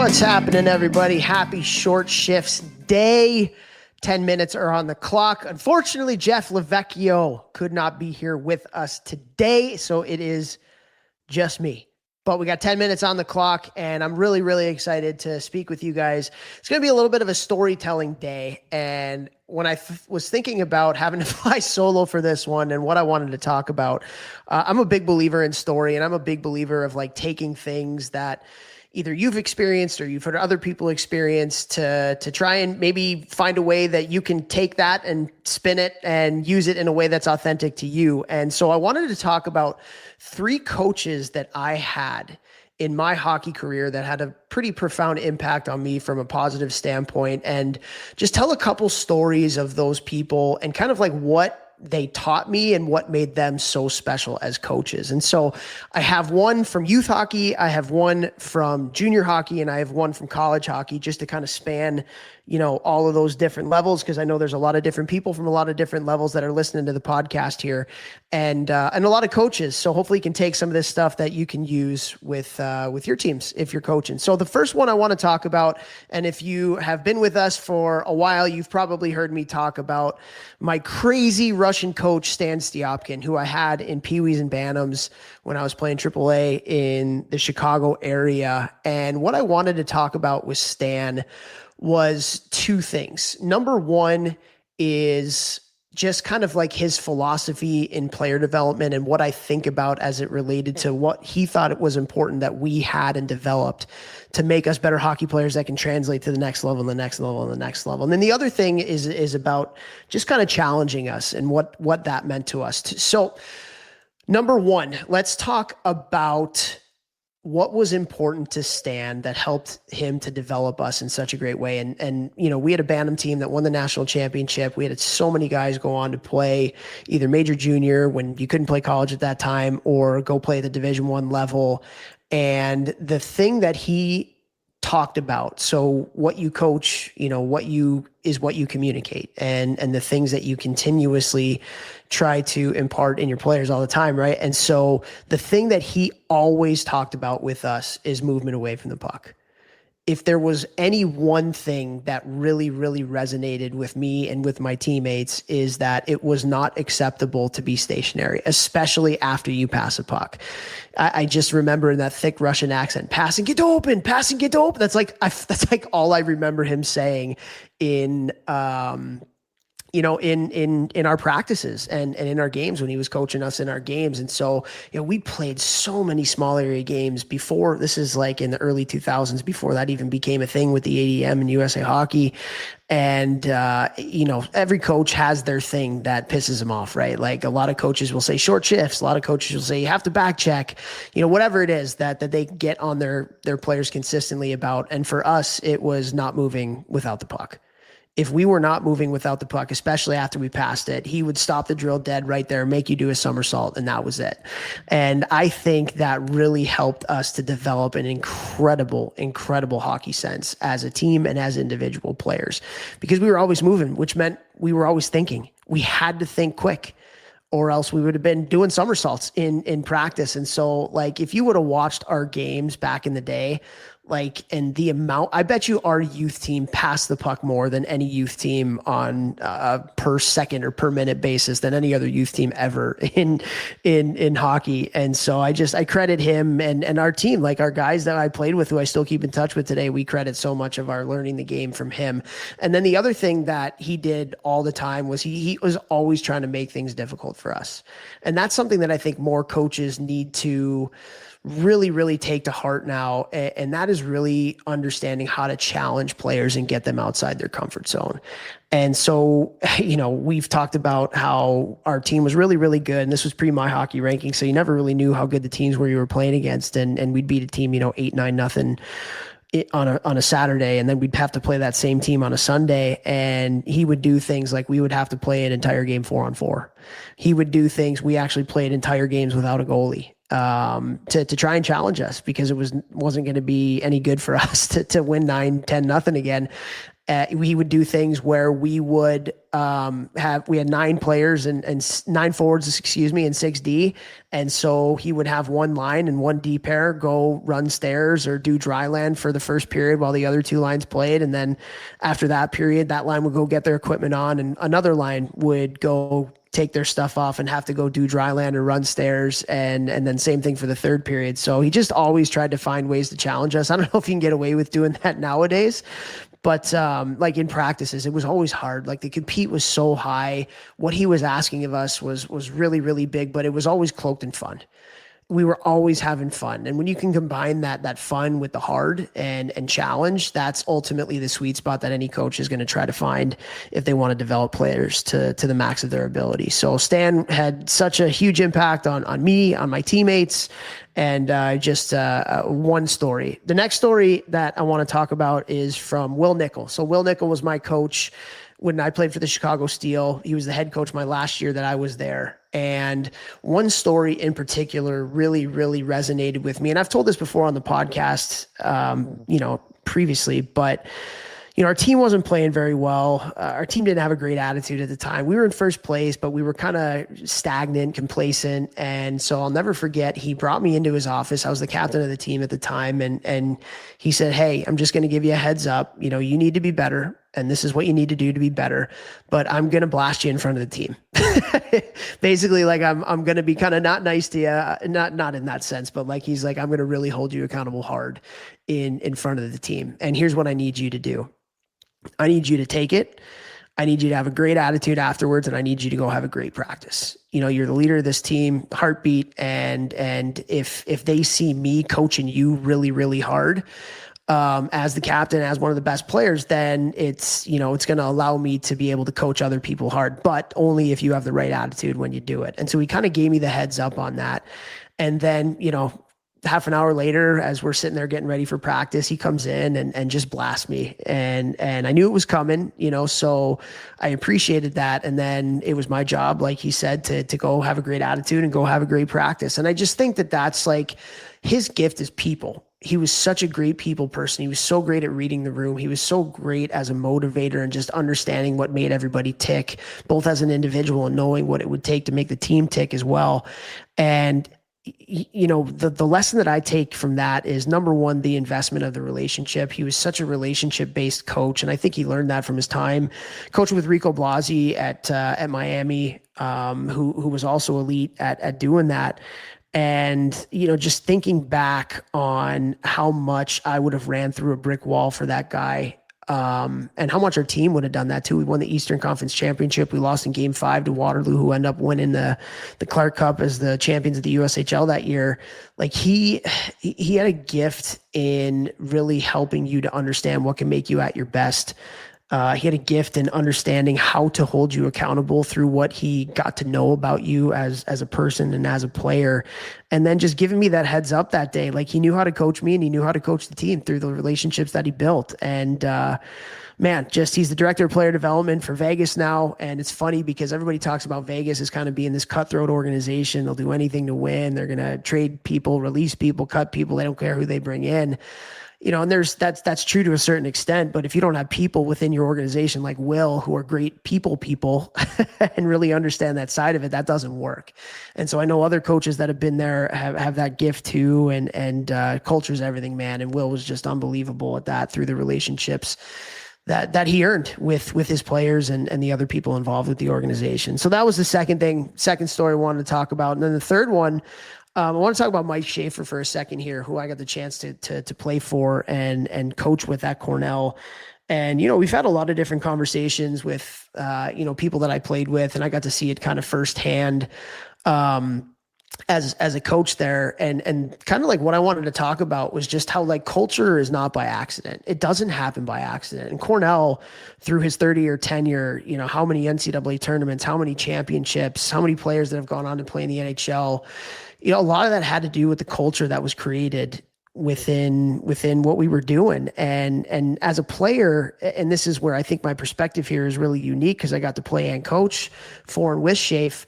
What's happening, everybody? Happy short shifts day. 10 minutes are on the clock. Unfortunately, Jeff Lavecchio could not be here with us today, so it is just me. But we got 10 minutes on the clock, and I'm really, really excited to speak with you guys. It's going to be a little bit of a storytelling day, and when I was thinking about having to fly solo for this one and what I wanted to talk about, I'm a big believer in story, and I'm a big believer of like taking things that either you've experienced or you've heard other people experience to try and maybe find a way that you can take that and spin it and use it in a way that's authentic to you. And so I wanted to talk about 3 coaches that I had in my hockey career that had a pretty profound impact on me from a positive standpoint, and just tell a couple stories of those people and kind of like what they taught me and what made them so special as coaches. And so I have one from youth hockey, I have one from junior hockey, and I have one from college hockey, just to kind of span, all of those different levels, because I know there's a lot of different people from a lot of different levels that are listening to the podcast here, and a lot of coaches. So hopefully you can take some of this stuff that you can use with your teams if you're coaching. So the first one I want to talk about, and if you have been with us for a while, you've probably heard me talk about my crazy Russian coach, Stan Stiopkin, who I had in Pee-wees and Bantams when I was playing AAA in the Chicago area. And what I wanted to talk about with Stan was 2 things. Number one is just kind of like his philosophy in player development and what I think about as it related to what he thought it was important that we had and developed to make us better hockey players that can translate to the next level and the next level and the next level. And then the other thing is about just kind of challenging us and what that meant to us. So number one, let's talk about what was important to Stan that helped him to develop us in such a great way. And we had a Bantam team that won the national championship. We had so many guys go on to play either major, junior, when you couldn't play college at that time, or go play at the Division I level. And the thing that he talked about, so what you coach, what you communicate, and the things that you continuously try to impart in your players all the time, right? And so the thing that he always talked about with us is movement away from the puck. If there was any one thing that really, really resonated with me and with my teammates, is that it was not acceptable to be stationary, especially after you pass a puck. I just remember in that thick Russian accent, pass and get open, pass and get open. That's like all I remember him saying in our practices and in our games when he was coaching us in our games. And so, we played so many small area games before. This is like in the early 2000s, before that even became a thing with the ADM and USA Hockey. And, every coach has their thing that pisses them off, right? Like a lot of coaches will say short shifts. A lot of coaches will say you have to back check, whatever it is that they get on their players consistently about. And for us, it was not moving without the puck. If we were not moving without the puck, especially after we passed it, he would stop the drill dead right there, make you do a somersault, and that was it. And I think that really helped us to develop an incredible, incredible hockey sense as a team and as individual players, because we were always moving, which meant we were always thinking. We had to think quick, or else we would have been doing somersaults in practice. And so, like, if you would have watched our games back in the day, and the amount, I bet you our youth team passed the puck more than any youth team on a per second or per minute basis than any other youth team ever in hockey. And so I credit him and our team, like our guys that I played with, who I still keep in touch with today. We credit so much of our learning the game from him. And then the other thing that he did all the time was he was always trying to make things difficult for us. And that's something that I think more coaches need to really, really take to heart now. And that is really understanding how to challenge players and get them outside their comfort zone. And so, we've talked about how our team was really, really good. And this was pre my hockey ranking. So you never really knew how good the teams were you were playing against. And we'd beat a team, 8-9-0 on a Saturday, and then we'd have to play that same team on a Sunday. And he would do things like we would have to play an entire game 4-on-4. He would do things. We actually played entire games without a goalie. To try and challenge us, because it wasn't going to be any good for us to win 9-10 nothing again. We would do things where we would we had 9 players and 9 forwards, excuse me, and 6D. And so he would have one line and one D pair go run stairs or do dry land for the first period while the other 2 lines played. And then after that period, that line would go get their equipment on and another line would go take their stuff off and have to go do dry land or run stairs. And then same thing for the third period. So he just always tried to find ways to challenge us. I don't know if you can get away with doing that nowadays, but like in practices, it was always hard. Like the compete was so high. What he was asking of us was really, really big, but it was always cloaked in fun. We were always having fun. And when you can combine that fun with the hard and challenge, that's ultimately the sweet spot that any coach is going to try to find if they want to develop players to the max of their ability. So Stan had such a huge impact on me, on my teammates, and just one story. The next story that I want to talk about is from Will Nickel. So Will Nickel was my coach when I played for the Chicago Steel. He was the head coach my last year that I was there. And one story in particular really, really resonated with me. And I've told this before on the podcast, previously, but our team wasn't playing very well. Our team didn't have a great attitude at the time. We were in first place, but we were kind of stagnant, complacent. And so I'll never forget, he brought me into his office. I was the captain of the team at the time. And he said, "Hey, I'm just going to give you a heads up. You need to be better. And this is what you need to do to be better, but I'm going to blast you in front of the team." Basically, like I'm going to be kind of not nice to you, not in that sense, but like, he's like, "I'm going to really hold you accountable hard in front of the team. And here's what I need you to do. I need you to take it. I need you to have a great attitude afterwards, and I need you to go have a great practice. You're the leader of this team, heartbeat. And if they see me coaching you really, really hard, as the captain, as one of the best players, then it's going to allow me to be able to coach other people hard, but only if you have the right attitude when you do it." And so he kind of gave me the heads up on that. And then, half an hour later, as we're sitting there getting ready for practice, he comes in and just blasts me. And I knew it was coming, so I appreciated that. And then it was my job, like he said, to go have a great attitude and go have a great practice. And I just think that that's like his gift is people. He was such a great people person. He was so great at reading the room. He was so great as a motivator and just understanding what made everybody tick, both as an individual and knowing what it would take to make the team tick as well. And the lesson that I take from that is, number one, the investment of the relationship. He was such a relationship-based coach, and I think he learned that from his time coaching with Rico Blasi at Miami, who was also elite at doing that. And, just thinking back on how much I would have ran through a brick wall for that guy, and how much our team would have done that too. We won the Eastern Conference Championship. We lost in Game 5 to Waterloo, who ended up winning the Clark Cup as the champions of the USHL that year. Like he had a gift in really helping you to understand what can make you at your best. He had a gift in understanding how to hold you accountable through what he got to know about you as a person and as a player. And then just giving me that heads up that day. Like, he knew how to coach me and he knew how to coach the team through the relationships that he built. And, he's the director of player development for Vegas now. And it's funny because everybody talks about Vegas as kind of being this cutthroat organization. They'll do anything to win. They're going to trade people, release people, cut people. They don't care who they bring in. And that's true to a certain extent, but if you don't have people within your organization like Will, who are great people and really understand that side of it, that doesn't work. And so I know other coaches that have been there have that gift too. And culture's everything, man. And Will was just unbelievable at that through the relationships that he earned with his players and the other people involved with the organization. So that was the second story I wanted to talk about. And then the third one, I want to talk about Mike Schaefer for a second here, who I got the chance to play for and coach with at Cornell. And, we've had a lot of different conversations with, people that I played with, and I got to see it kind of firsthand as a coach there. And kind of like what I wanted to talk about was just how, like, culture is not by accident. It doesn't happen by accident. And Cornell, through his 30-year tenure, how many NCAA tournaments, how many championships, how many players that have gone on to play in the NHL, a lot of that had to do with the culture that was created within what we were doing. And as a player, and this is where I think my perspective here is really unique, because I got to play and coach for and with Schaefer.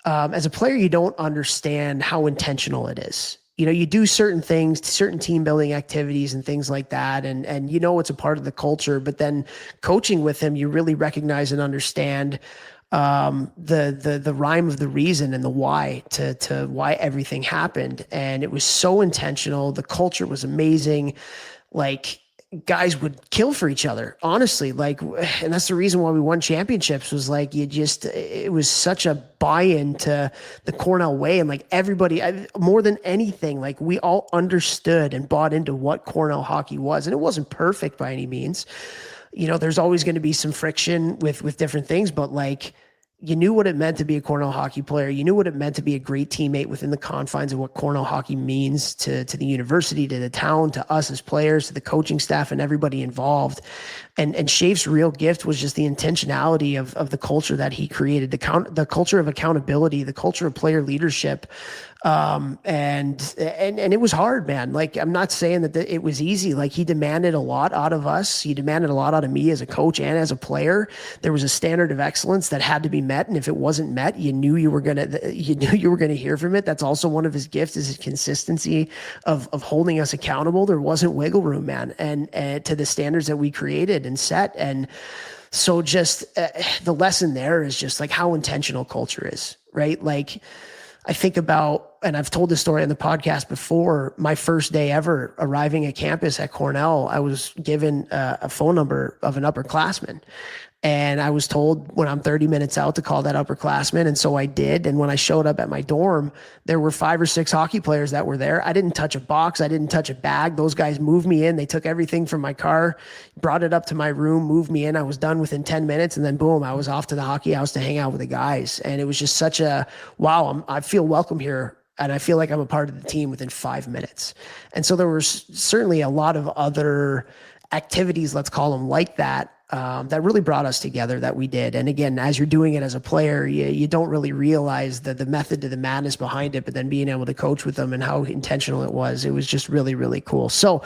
As a player, you don't understand how intentional it is. you do certain things, certain team building activities and things like that. And it's a part of the culture, but then coaching with him, you really recognize and understand the rhyme of the reason and the why to why everything happened. And it was so intentional. The culture was amazing. Like, guys would kill for each other, honestly. Like, and that's the reason why we won championships, was like, it was such a buy-in to the Cornell way. And like everybody, more than anything, like we all understood and bought into what Cornell hockey was. And it wasn't perfect by any means. There's always going to be some friction with different things, but like, you knew what it meant to be a Cornell hockey player. You knew what it meant to be a great teammate within the confines of what Cornell hockey means to the university, to the town, to us as players, to the coaching staff and everybody involved. And Shafe's real gift was just the intentionality of the culture that he created, the culture of accountability, the culture of player leadership. And it was hard, man. Like, I'm not saying that it was easy. Like, he demanded a lot out of us. He demanded a lot out of me as a coach and as a player. There was a standard of excellence that had to be met. And if it wasn't met, you knew you were going to hear from it. That's also one of his gifts, is his consistency of holding us accountable. There wasn't wiggle room, man. And to the standards that we created and set. And so just the lesson there is just like how intentional culture is, right? Like, I think about, and I've told this story on the podcast before, my first day ever arriving at campus at Cornell, I was given a phone number of an upperclassman. And I was told when I'm 30 minutes out to call that upperclassman. And so I did. And when I showed up at my dorm, there were 5 or 6 hockey players that were there. I didn't touch a box. I didn't touch a bag. Those guys moved me in. They took everything from my car, brought it up to my room, moved me in. I was done within 10 minutes. And then boom, I was off to the hockey house to hang out with the guys. And it was just such a, wow, I feel welcome here. And I feel like I'm a part of the team within 5 minutes. And so there was certainly a lot of other activities, let's call them like that, that really brought us together, that we did. And again, as you're doing it as a player, you don't really realize the method to the madness behind it, but then being able to coach with them and how intentional it was just really, really cool. So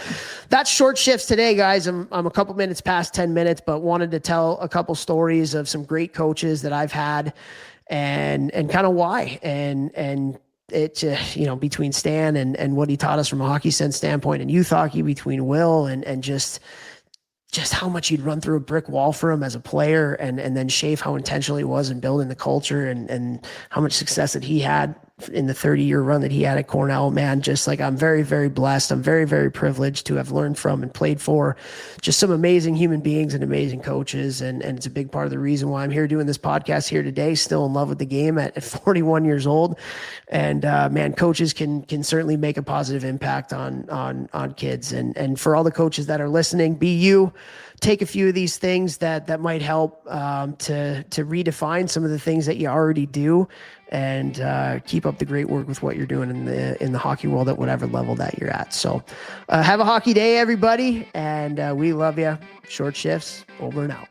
that's short shifts today, guys. I'm a couple minutes past 10 minutes, but wanted to tell a couple stories of some great coaches that I've had and kind of why. And it, between Stan and what he taught us from a hockey sense standpoint and youth hockey, between Will and just how much he'd run through a brick wall for him as a player, and then Shafe, how intentional he was in building the culture and how much success that he had in the 30-year run that he had at Cornell, man. Just like, I'm very, very blessed. I'm very, very privileged to have learned from and played for just some amazing human beings and amazing coaches. And it's a big part of the reason why I'm here doing this podcast here today, still in love with the game at 41 years old. And man, coaches can certainly make a positive impact on kids. And for all the coaches that are listening, be you. Take a few of these things that might help to redefine some of the things that you already do, and keep up the great work with what you're doing in the hockey world at whatever level that you're at. So have a hockey day, everybody, and we love you. Short shifts, over and out.